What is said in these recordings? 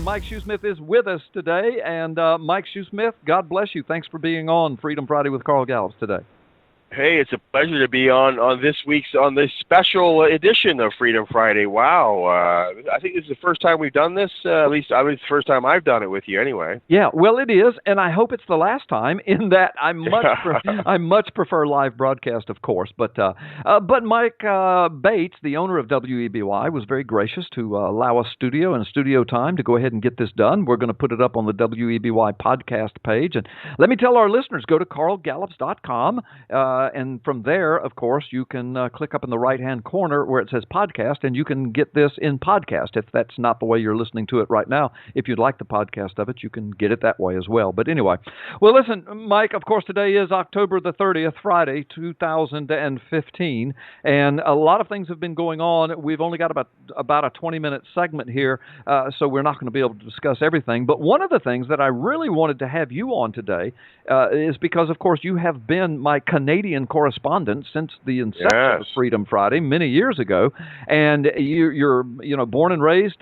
everyone. Mike Shoesmith is with us today. And Mike Shoesmith, God bless you. Thanks for being on Freedom Friday with Carl Gallups today. Hey, it's a pleasure to be on this special edition of Freedom Friday. Wow, I think this is the first time we've done this. At least it's the first time I've done it with you, anyway. Yeah, well, it is, and I hope it's the last time. In that, I much prefer live broadcast, of course. But Mike Bates, the owner of WEBY, was very gracious to allow us studio and studio time to go ahead and get this done. We're going to put it up on the WEBY podcast page, and let me tell our listeners: go to carlgallups.com. And from there, of course, you can click up in the right-hand corner where it says podcast, and you can get this in podcast if that's not the way you're listening to it right now. If you'd like the podcast of it, you can get it that way as well. But anyway, well, listen, Mike, of course, today is October the 30th, Friday, 2015, and a lot of things have been going on. We've only got about a 20-minute segment here, so we're not going to be able to discuss everything. But one of the things that I really wanted to have you on today is because, of course, you have been my Canadian correspondent since the inception of Freedom Friday many years ago, and you're born and raised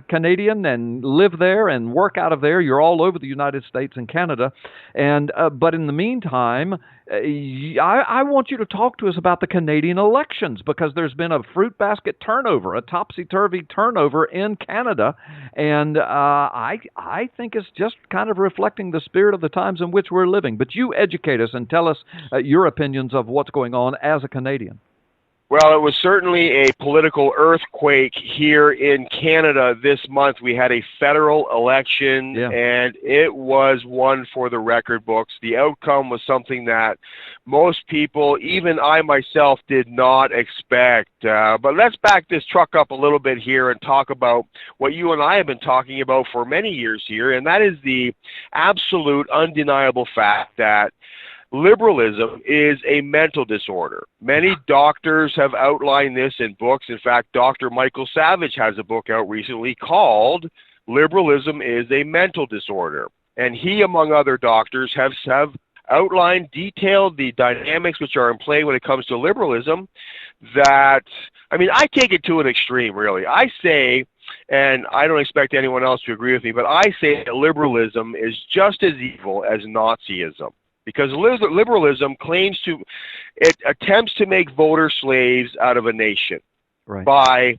Canadian and live there and work out of there. You're all over the United States and Canada, and but in the meantime, I want you to talk to us about the Canadian elections, because there's been a fruit basket turnover, a topsy-turvy turnover in Canada, and I think it's just kind of reflecting the spirit of the times in which we're living. But you educate us and tell us your opinions of what's going on as a Canadian. Well, it was certainly a political earthquake here in Canada this month. We had a federal election, and it was one for the record books. The outcome was something that most people, even I myself, did not expect. But let's back this truck up a little bit here and talk about what you and I have been talking about for many years here, and that is the absolute, undeniable fact that liberalism is a mental disorder. Many doctors have outlined this in books. In fact, Dr. Michael Savage has a book out recently called Liberalism is a Mental Disorder. And he, among other doctors, have outlined, detailed the dynamics which are in play when it comes to liberalism. I take it to an extreme, really. I say, and I don't expect anyone else to agree with me, but I say that liberalism is just as evil as Nazism. Because liberalism attempts to make voter slaves out of a nation, by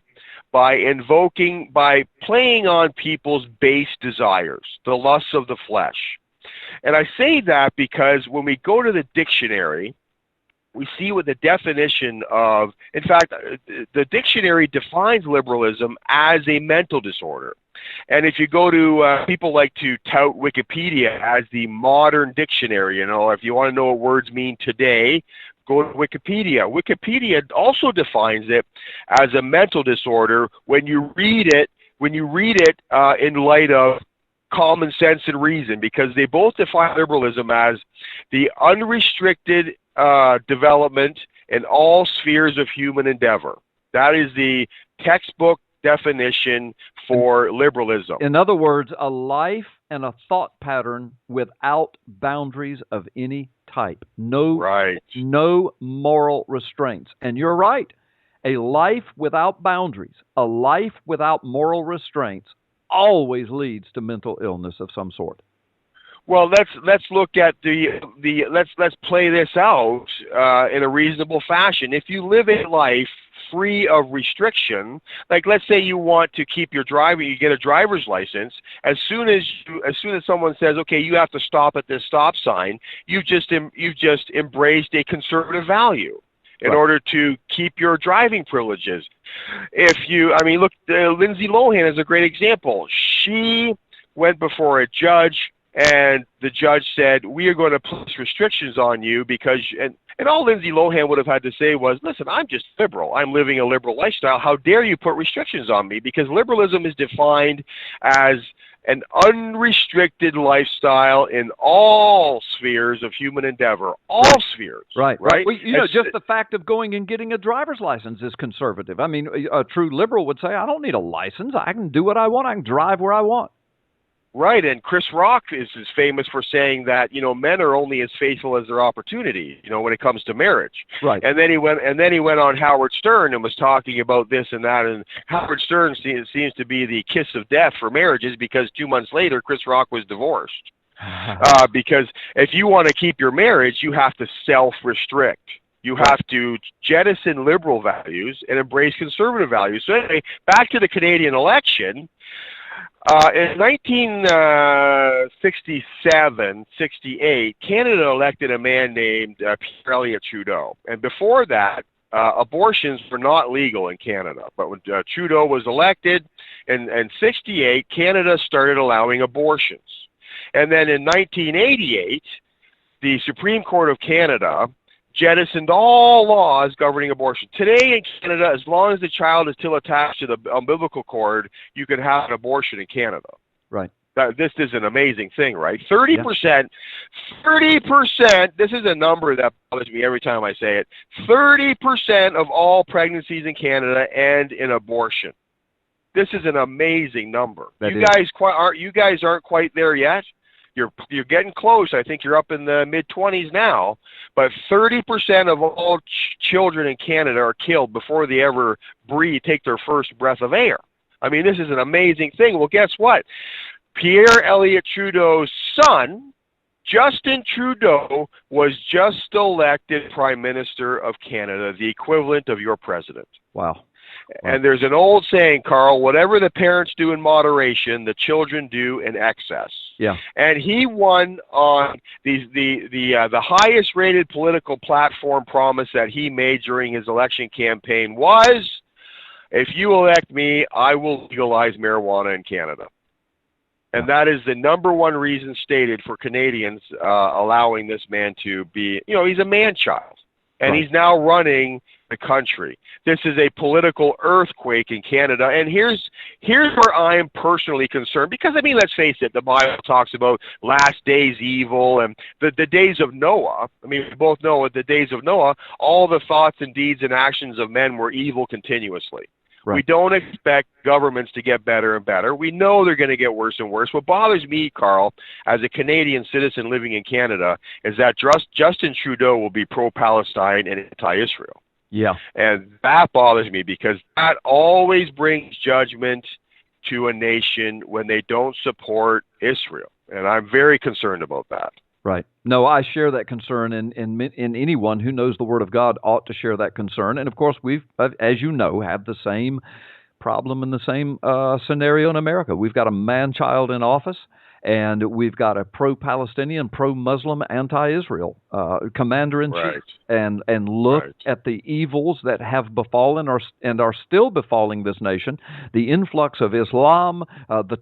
playing on people's base desires, the lusts of the flesh. And I say that because when we go to the dictionary, we see what the definition of, in fact, the dictionary defines liberalism as a mental disorder. And if you go to, people like to tout Wikipedia as the modern dictionary, if you want to know what words mean today, go to Wikipedia. Wikipedia also defines it as a mental disorder when you read it in light of common sense and reason, because they both define liberalism as the unrestricted development in all spheres of human endeavor. That is the textbook definition for liberalism. In other words, a life and a thought pattern without boundaries of any type. No moral restraints. And you're right. A life without boundaries, a life without moral restraints always leads to mental illness of some sort. Well, let's look at let's play this out in a reasonable fashion. If you live a life free of restriction, like let's say you want to keep your driving, you get a driver's license. As soon as someone says, okay, you have to stop at this stop sign, you've just embraced a conservative value in order to keep your driving privileges. Look, Lindsay Lohan is a great example. She went before a judge, and the judge said, we are going to place restrictions on you because, and all Lindsay Lohan would have had to say was, listen, I'm just liberal. I'm living a liberal lifestyle. How dare you put restrictions on me? Because liberalism is defined as an unrestricted lifestyle in all spheres of human endeavor. All spheres. Right. Well, just the fact of going and getting a driver's license is conservative. A true liberal would say, I don't need a license. I can do what I want. I can drive where I want. Right, and Chris Rock is famous for saying that, you know, men are only as faithful as their opportunity, you know, when it comes to marriage. Right. And then he went on Howard Stern and was talking about this and that, and Howard Stern seems to be the kiss of death for marriages, because 2 months later Chris Rock was divorced. Because if you want to keep your marriage, you have to self-restrict. You have to jettison liberal values and embrace conservative values. So anyway, back to the Canadian election. In 1967-68, Canada elected a man named Pierre Elliott Trudeau. And before that, abortions were not legal in Canada. But when Trudeau was elected in 68, Canada started allowing abortions. And then in 1988, the Supreme Court of Canada jettisoned all laws governing abortion. Today in Canada, as long as the child is still attached to the umbilical cord, you can have an abortion in Canada. Right. This is an amazing thing, right? 30%, 30%, this is a number that bothers me every time I say it, 30% of all pregnancies in Canada end in abortion. This is an amazing number. You guys aren't quite there yet. You're getting close. I think you're up in the mid-20s now. But 30% of all children in Canada are killed before they ever take their first breath of air. I mean, this is an amazing thing. Well, guess what? Pierre Elliott Trudeau's son, Justin Trudeau, was just elected Prime Minister of Canada, the equivalent of your president. Wow. And there's an old saying, Carl, whatever the parents do in moderation, the children do in excess. Yeah. And he won on the highest rated political platform promise that he made during his election campaign was, if you elect me, I will legalize marijuana in Canada. And that is the number one reason stated for Canadians allowing this man to be, you know, he's a man-child. And he's now running the country. This is a political earthquake in Canada. And here's where I am personally concerned. Because, I mean, let's face it, the Bible talks about last days evil and the days of Noah. I mean, we both know at the days of Noah, all the thoughts and deeds and actions of men were evil continuously. Right. We don't expect governments to get better and better. We know they're going to get worse and worse. What bothers me, Carl, as a Canadian citizen living in Canada, is that Justin Trudeau will be pro-Palestine and anti-Israel. Yeah. And that bothers me because that always brings judgment to a nation when they don't support Israel. And I'm very concerned about that. Right. No, I share that concern, and anyone who knows the Word of God ought to share that concern. And of course, we've, as you know, have the same problem in the same scenario in America. We've got a man-child in office, and we've got a pro-Palestinian, pro-Muslim, anti-Israel commander-in-chief. Right. And look at the evils that have befallen and are still befalling this nation, the influx of Islam, the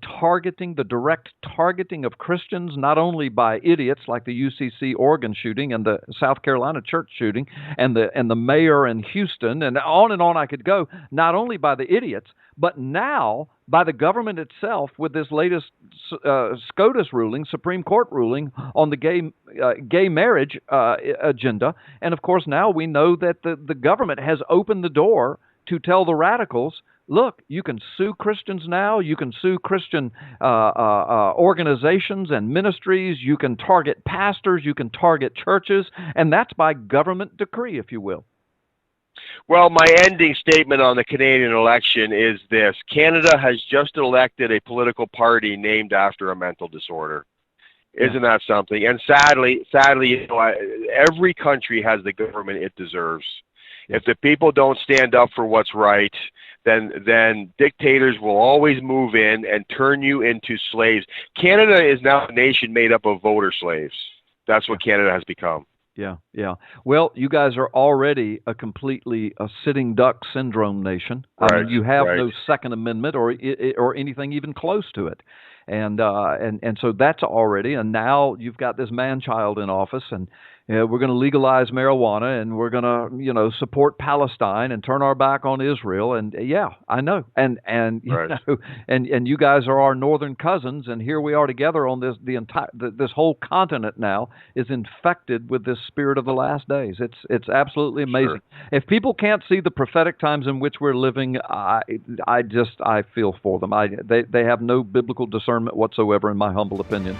direct targeting of Christians, not only by idiots like the UCC Oregon shooting and the South Carolina church shooting and the mayor in Houston, and on I could go, not only by the idiots, but now by the government itself with this latest SCOTUS ruling, Supreme Court ruling on the gay marriage agenda. And of course, now we know that the government has opened the door to tell the radicals, look, you can sue Christians now, you can sue Christian organizations and ministries, you can target pastors, you can target churches, and that's by government decree, if you will. Well, my ending statement on the Canadian election is this. Canada has just elected a political party named after a mental disorder. Isn't that something? And sadly, you know, every country has the government it deserves. If the people don't stand up for what's right, then dictators will always move in and turn you into slaves. Canada is now a nation made up of voter slaves. That's what Canada has become. Yeah, yeah. Well, you guys are already a completely sitting duck syndrome nation. Right, I mean, you have right. no Second Amendment or anything even close to it, and so that's already. And now you've got this man-child in office, and we're going to legalize marijuana, and we're going to support Palestine and turn our back on Israel. And yeah, I know. And right. and you guys are our northern cousins, and here we are together on this whole continent now is infected with this spirit of the last days. It's absolutely amazing. Sure. If people can't see the prophetic times in which we're living, I feel for them. They have no biblical discernment discernment whatsoever, in my humble opinion.